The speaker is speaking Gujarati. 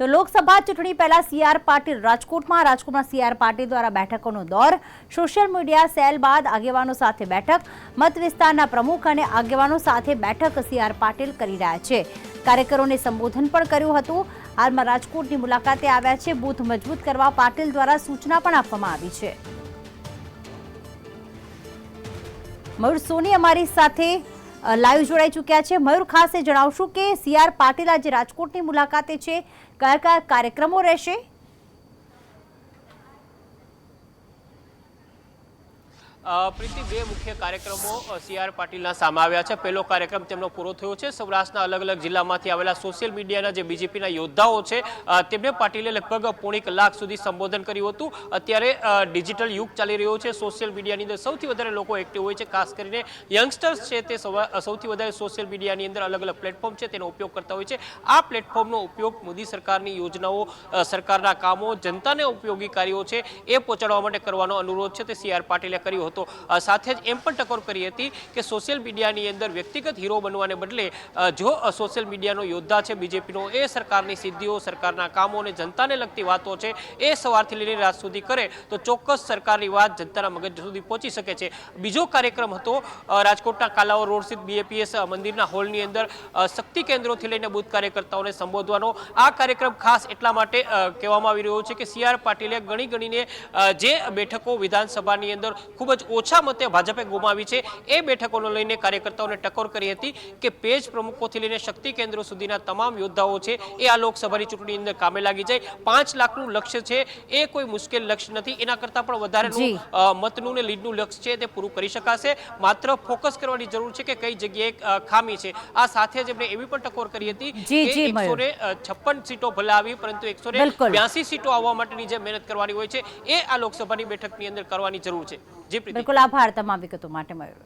તો લોકસભા ચૂંટણી પહેલા સીઆર પાટીલ રાજકોટમાં સીઆર પાટીલ દ્વારા બેઠકોનો દોર, સોશિયલ મીડિયા સેલ બાદ આગેવાનો સાથે બેઠક, મત વિસ્તારના પ્રમુખ અને આગેવાનો સાથે બેઠક સીઆર પાટીલ કરી રહ્યા છે. કાર્યકરોને સંબોધન પણ કર્યું હતું. હાલમાં રાજકોટની મુલાકાતે આવ્યા છે. બૂથ મજબૂત કરવા પાટીલ દ્વારા સૂચના પણ આપવામાં આવી છે. મયુર સોની અમારી સાથે લાઈવ જોડાઈ ચૂક્યા છે. મયુર, ખાસ એ જણાવશું કે સીઆર પાટીલ આજે રાજકોટની મુલાકાતે છે, કયા કયા કાર્યક્રમો રહેશે? પ્રીતિ, બે મુખ્ય કાર્યક્રમો સીઆર પાટીલના સામે આવ્યા છે. પહેલો કાર્યક્રમ તેમનો પૂરો થયો છે. સૌરાષ્ટ્રના અલગ અલગ જિલ્લામાંથી આવેલા સોશિયલ મીડિયાના જે બીજેપીના યોદ્ધાઓ છે તેમને પાટીલે લગભગ પોણી કલાક સુધી સંબોધન કર્યું હતું. અત્યારે ડિજિટલ યુગ ચાલી રહ્યો છે. સોશિયલ મીડિયાની અંદર સૌથી વધારે લોકો એક્ટિવ હોય છે. ખાસ કરીને યંગસ્ટર્સ છે તે સૌથી વધારે સોશિયલ મીડિયાની અંદર અલગ અલગ પ્લેટફોર્મ છે તેનો ઉપયોગ કરતા હોય છે. આ પ્લેટફોર્મનો ઉપયોગ મોદી સરકારની યોજનાઓ, સરકારના કામો, જનતાને ઉપયોગી કાર્યો છે એ પહોંચાડવા માટે કરવાનો અનુરોધ છે તે સીઆર પાટીલે કર્યો હતો. સાથે જ એમ પણ ટકોર કરી હતી કે સોશિયલ મીડિયાની અંદર વ્યક્તિગત હીરો બનવાને બદલે જો સોશિયલ મીડિયાનો યોદ્ધા છે બીજેપીનો, એ સરકારની સિદ્ધિઓ, સરકારના કામો અને જનતાને લગતી વાતો છે એ સવારથી લઈને રાત સુધી કરે તો ચોક્કસ સરકારની વાત જનતાના મગજ સુધી પહોંચી શકે છે. બીજો કાર્યક્રમ હતો રાજકોટના કાલાવડ રોડ સ્થિત બીએપીએસ મંદિરના હોલની અંદર શક્તિ કેન્દ્રોથી લઈને બુથ કાર્યકર્તાઓને સંબોધવાનો. આ કાર્યક્રમ ખાસ એટલા માટે કહેવામાં આવી રહ્યો છે કે સીઆર પાટીલે ગણીને જે બેઠકો વિધાનસભાની અંદર ખૂબ જ ઓછા મતે ભાજપે ગુમાવી છે એ બેઠકોને લઈને કાર્યકર્તાઓને ટકોર કરી હતી કે પેજ પ્રમુખોથી લઈને શક્તિ કેન્દ્રો સુધીના તમામ યોદ્ધાઓ છે એ આ લોકસભાની ચૂંટણી અંદર કામે લાગી જાય. 5 લાખનું લક્ષ્ય છે એ કોઈ મુશ્કેલ લક્ષ્ય નથી. એના કરતાં પણ વધારેનું મતનું ને લીડનું લક્ષ્ય છે તે પૂરું કરી શકાશે. માત્ર ફોકસ કરવાની જરૂર છે કે કઈ જગ્યાએ ખામી છે. આ સાથે જ એમણે એવી પણ ટકોર કરી હતી કે 156 સીટો ભલે આવી પરંતુ 182 સીટો આવવા માટેની જે મહેનત કરવાની હોય છે એ આ લોકસભાની બેઠકની અંદર કરવાની જરૂર છે. બિલકુલ, આભાર તમામ વિગતો માટે મયુર.